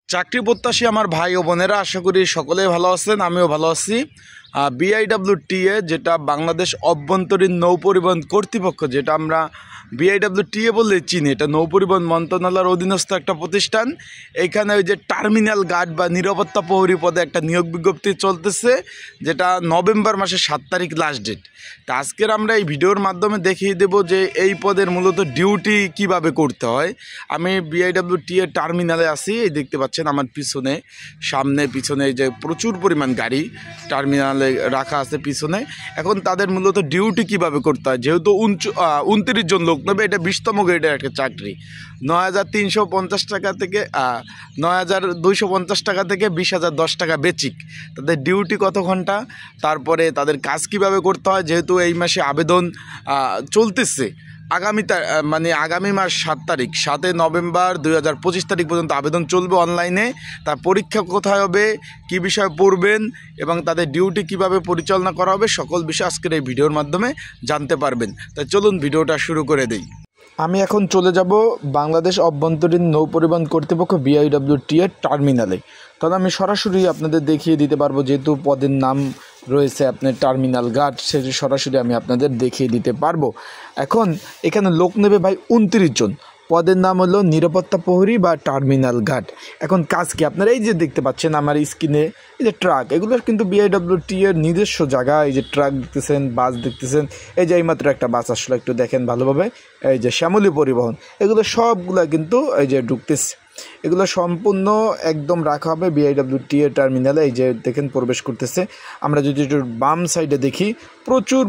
চাকরি প্রত্যাশী আমার ভাই ও বোনেরা, আশা করি সকলেই ভালো আছেন। আমিও ভালো আছি। বিআইডব্লিউটিএ, যেটা বাংলাদেশ অভ্যন্তরীণ নৌ পরিবহন কর্তৃপক্ষ, যেটা আমরা বিআইডব্লিউটিএ বলে চিনি, এটা নৌ পরিবহন মন্ত্রণালয়ের অধীনস্থ একটা প্রতিষ্ঠান। এইখানে ওই যে টার্মিনাল গার্ড বা নিরাপত্তা প্রহরী পদে একটা নিয়োগ বিজ্ঞপ্তি চলতেছে, যেটা নভেম্বর মাসের 7 তারিখ লাস্ট ডেট। তা আজকের আমরা এই ভিডিওর মাধ্যমে দেখিয়ে দেব যে এই পদের মূলত ডিউটি কিভাবে করতে হয়। আমি বিআইডব্লিউটিএ টার্মিনালে আছি, এই দেখতে পাচ্ছেন আমার পিছনে, সামনে পিছনে যে প্রচুর পরিমাণ গাড়ি টার্মিনালে রাখা আছে পিছনে। এখন তাদের মূলত ডিউটি কিভাবে করতে হয়, যেহেতু 29 জন লোক নেবে, এটা 20তম গ্রেডের একটা চাকরি। 9,350 টাকা থেকে 9,250 টাকা থেকে 20,010 টাকা বেচিক। তাদের ডিউটি কত ঘন্টা, তারপরে তাদের কাজ কিভাবে করতে হয়, যেহেতু এই মাসে আবেদন চলতেছে। আগামী মাস 7 তারিখ, 7 নভেম্বর 2025 তারিখ পর্যন্ত আবেদন চলবে অনলাইনে। তার পরীক্ষা কোথায় হবে, কী বিষয়ে পড়বেন এবং তাদের ডিউটি কিভাবে পরিচালনা করা হবে, সকল বিষয় আজকের এই ভিডিওর মাধ্যমে জানতে পারবেন। তাই চলুন ভিডিওটা শুরু করে দেই। আমি এখন চলে যাব বাংলাদেশ অভ্যন্তরীণ নৌ পরিবহন কর্তৃপক্ষ বিআইডব্লিউটিএ টার্মিনালে। তাহলে আমি সরাসরি আপনাদের দেখিয়ে দিতে পারবো, যেহেতু পদের নাম রয়েছে আপনার টার্মিনাল গার্ড, সেটি সরাসরি আমি আপনাদের দেখিয়ে দিতে পারবো। এখন এখানে লোক নেবে ভাই 29 জন। পদের নাম হলো নিরাপত্তা প্রহরী বা টার্মিনাল গার্ড। এখন কাজ কি, আপনারা এই যে দেখতে পাচ্ছেন আমার স্ক্রিনে, এই যে ট্রাক, এগুলোর কিন্তু বিআইডব্লিউটিএর নিজস্ব জায়গা। এই যে ট্রাক দেখতেছেন, বাস দেখতেছেন, এই যে এইমাত্র একটা বাস আসলে, একটু দেখেন ভালোভাবে, এই যে শ্যামলী পরিবহন, এগুলো সবগুলা কিন্তু এই যে ঢুকতেছে। এগুলো সম্পূর্ণ একদম রাখা হবে বিআইডব্লিউটিএ টার্মিনালে। এই যে দেখেন প্রবেশ করতেছে। আমরা যদি একটু বাম সাইডে দেখি, প্রচুর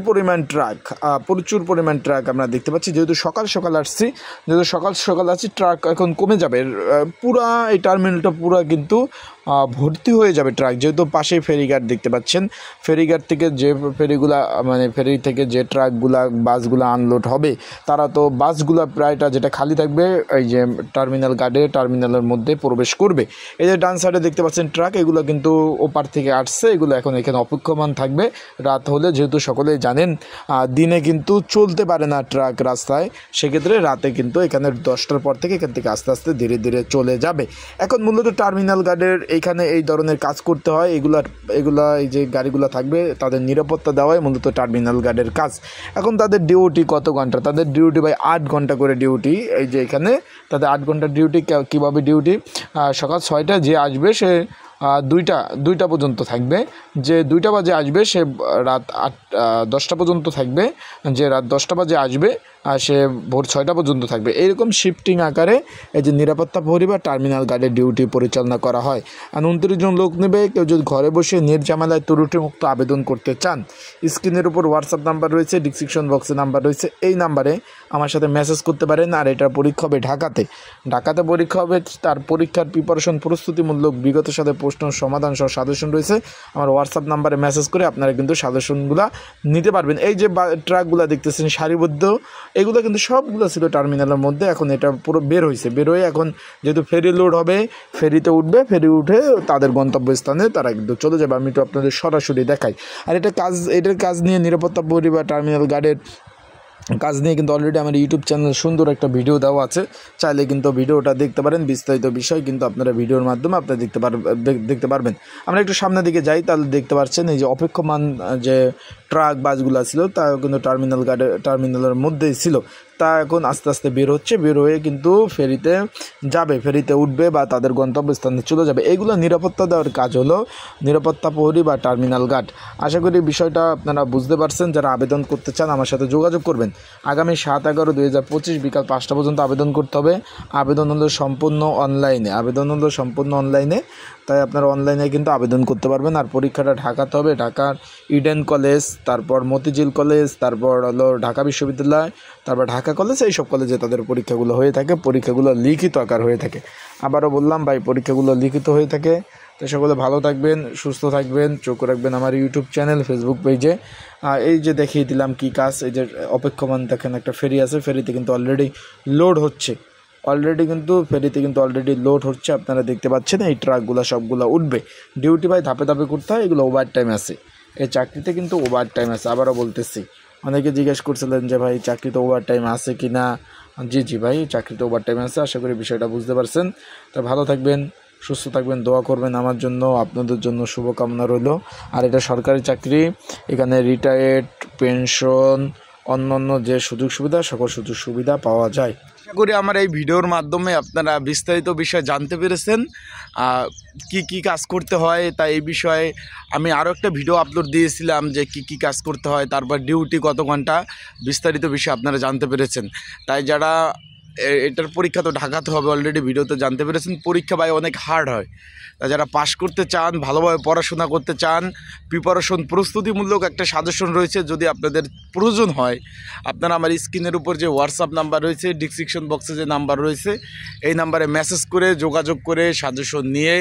পরিমাণ ট্রাক আমরা দেখতে পাচ্ছি। যেহেতু সকাল সকাল আসছি, ট্রাক এখন কমে যাবে। পুরা এই টার্মিনালটা পুরা কিন্তু ভর্তি হয়ে যাবে ট্রাক, যেহেতু পাশে ফেরিঘাট দেখতে পাচ্ছেন। ফেরিঘাট থেকে যে ফেরি থেকে যে ট্রাকগুলা বাসগুলো আনলোড হবে, তারা তো বাসগুলো প্রায়টা যেটা খালি থাকবে এই যে টার্মিনাল গার্ডে টার্মিনালের মধ্যে প্রবেশ করবে। এই যে ডান সাইডে দেখতে পাচ্ছেন ট্রাক, এগুলো কিন্তু ওপার থেকে আসছে, এগুলো এখন এখানে অপেক্ষমান থাকবে রাত হলে। যেহেতু সকলেই জানেন দিনে কিন্তু চলতে পারে না ট্রাক রাস্তায়, সেক্ষেত্রে রাতে কিন্তু এখানে 10টার পর থেকে এখান থেকে আস্তে আস্তে ধীরে ধীরে চলে যাবে। এখন মূলত টার্মিনাল গার্ডের এইখানে এই ধরনের কাজ করতে হয়। এগুলা এই যে গাড়িগুলো থাকবে, তাদের নিরাপত্তা দেওয়াই মূলত টার্মিনাল গার্ডের কাজ। এখন তাদের ডিউটি কত ঘন্টা, তাদের ডিউটি ভাই 8 ঘন্টা করে ডিউটি। এই যে এখানে তাদের 8 ঘন্টা ডিউটি। কীভাবে ডিউটি, সকাল 6টা যে আসবে সে 2টা পর্যন্ত থাকবে, যে 2টা বাজে আসবে সে রাত 10টা পর্যন্ত থাকবে, যে রাত 10টা বাজে আসবে সে ভোর 6টা পর্যন্ত থাকবে। এইরকম শিফটিং আকারে এই যে নিরাপত্তা প্রহরী বা টার্মিনাল গার্ডের ডিউটি পরিচালনা করা হয়। আর 29 জন লোক নেবে। কেউ যদি ঘরে বসে নির্ঝামেলায় ত্রুটিমুক্ত আবেদন করতে চান, স্ক্রিনের উপর হোয়াটসঅ্যাপ নাম্বার রয়েছে, ডিসক্রিপশন বক্সে নাম্বার রয়েছে, এই নাম্বারে আমার সাথে মেসেজ করতে পারেন। আর এটার পরীক্ষা হবে ঢাকাতে পরীক্ষা হবে। তার পরীক্ষার প্রিপারেশন প্রস্তুতিমূলক বিগত সাথে প্রশ্ন সমাধান সহ সাজেশন রয়েছে। আমার হোয়াটসঅ্যাপ নাম্বারে মেসেজ করে আপনারা কিন্তু সাজেশনগুলো নিতে পারবেন। এই যে ট্রাকগুলো দেখতেছেন সারিবদ্ধ, এগুলো কিন্তু সবগুলো ছিল টার্মিনালের মধ্যে। এখন এটা পুরো বের হয়ে এখন যেহেতু ফেরি লোড হবে, ফেরিতে উঠবে, ফেরি উঠে তাদের গন্তব্যস্থানে তারা কিন্তু চলে যাবে। আমি একটু আপনাদের সরাসরি দেখাই। আর এটার কাজ নিয়ে নিরাপত্তা প্রহরী বা টার্মিনাল গার্ডের কাজ নিয়ে কিন্তু অলরেডি আমার ইউটিউব চ্যানেলে সুন্দর একটা ভিডিও দেওয়া আছে, চাইলে কিন্তু ভিডিওটা দেখতে পারেন। বিস্তারিত বিষয় কিন্তু আপনারা ভিডিওর মাধ্যমে আপনারা দেখতে পারবেন। আমরা একটু সামনের দিকে যাই, তাহলে দেখতে পাচ্ছেন এই যে অপেক্ষমান যে ট্রাক বাসগুলো ছিল তা কিন্তু টার্মিনালের মধ্যেই ছিল। তা এখন আস্তে আস্তে বের হয়ে কিন্তু ফেরিতে যাবে, ফেরিতে উঠবে বা তাদের গন্তব্যস্থানে চলে যাবে। এইগুলো নিরাপত্তা দেওয়ার কাজ হলো নিরাপত্তা প্রহরী বা টার্মিনাল গার্ড। আশা করি বিষয়টা আপনারা বুঝতে পারছেন। যারা আবেদন করতে চান আমার সাথে যোগাযোগ করবেন। আগামী 7/11/2025 বিকাল 5টা পর্যন্ত আবেদন করতে হবে। আবেদন হলো সম্পূর্ণ অনলাইনে, তাই আপনারা অনলাইনে কিন্তু আবেদন করতে পারবেন। আর পরীক্ষাটা ঢাকাতে হবে। ঢাকার ইডেন কলেজ, তারপর মতিঝিল কলেজ, তারপর হলো ঢাকা বিশ্ববিদ্যালয়, তারপর ঢাকা কলেজ, এইসব কলেজে তাদের পরীক্ষাগুলো হয়ে থাকে। পরীক্ষাগুলো লিখিত আকার হয়ে থাকে। আবারও বললাম ভাই, পরীক্ষাগুলো লিখিত হয়ে থাকে। তো সকলে ভালো থাকবেন, সুস্থ থাকবেন, চোখ রাখবেন আমার ইউটিউব চ্যানেল, ফেসবুক পেজে। এই যে দেখিয়ে দিলাম কি কাজ। এই যে অপেক্ষমান দেখেন, একটা ফেরি আছে, ফেরিতে কিন্তু অলরেডি লোড হচ্ছে। আপনারা দেখতে পাচ্ছেন এই ট্রাকগুলো সবগুলো উঠবে। ডিউটি ভাই ধাপে ধাপে করতে হয়। এগুলো ওভার টাইম আছে, এই চাকরিতে কিন্তু ওভার টাইম আছে। আবারও বলতেছি, অনেকে জিজ্ঞেস করছিলেন যে ভাই চাকরিতে ওভার টাইম আছে কি না। জি ভাই, চাকরিতে ওভার টাইম আছে। আশা করি বিষয়টা বুঝতে পারছেন। তো ভালো থাকবেন, সুস্থ থাকবেন, দোয়া করবেন আমার জন্য, আপনাদের জন্য শুভকামনা রইল। আর এটা সরকারি চাকরি, এখানে রিটায়ার্ড, পেনশন, অন্যান্য যে সুযোগ সুবিধা, সকল সুযোগ সুবিধা পাওয়া যায়। আশা করি আমার এই ভিডিওর মাধ্যমে আপনারা বিস্তারিত বিষয় জানতে পেরেছেন, কি কি কাজ করতে হয়। তাই এই বিষয়ে আমি আরও একটা ভিডিও আপলোড দিয়েছিলাম যে কি কি কাজ করতে হয়, তারপর ডিউটি কত ঘন্টা, বিস্তারিত বিষয় আপনারা জানতে পেরেছেন। তাই যারা এটার পরীক্ষা তো ঢাকাতে হবে, অলরেডি ভিডিওতে জানতে পেরেছেন, পরীক্ষা ভাই অনেক হার্ড হয়। তা যারা পাশ করতে চান, ভালোভাবে পড়াশোনা করতে চান, প্রিপারেশন প্রস্তুতিমূলক একটা সাজেশন রয়েছে, যদি আপনাদের প্রয়োজন হয় আপনারা আমার স্ক্রিনের উপর যে হোয়াটসঅ্যাপ নাম্বার রয়েছে, ডিসক্রিপশন বক্সে যে নাম্বার রয়েছে, এই নাম্বারে মেসেজ করে যোগাযোগ করে সাজেশন নিয়ে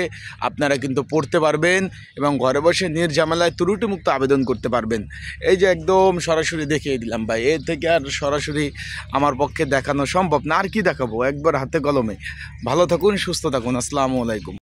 আপনারা কিন্তু পড়তে পারবেন এবং ঘরে বসে নির্ঝামেলায় ত্রুটিমুক্ত আবেদন করতে পারবেন। এই যে একদম সরাসরি দেখিয়ে দিলাম ভাই, এর থেকে আর সরাসরি আমার পক্ষে দেখানো সম্ভব না। আর কি দেখাবো, একবার হাতে কলমে। ভালো থাকুন, সুস্থ থাকুন, আসসালামু আলাইকুম।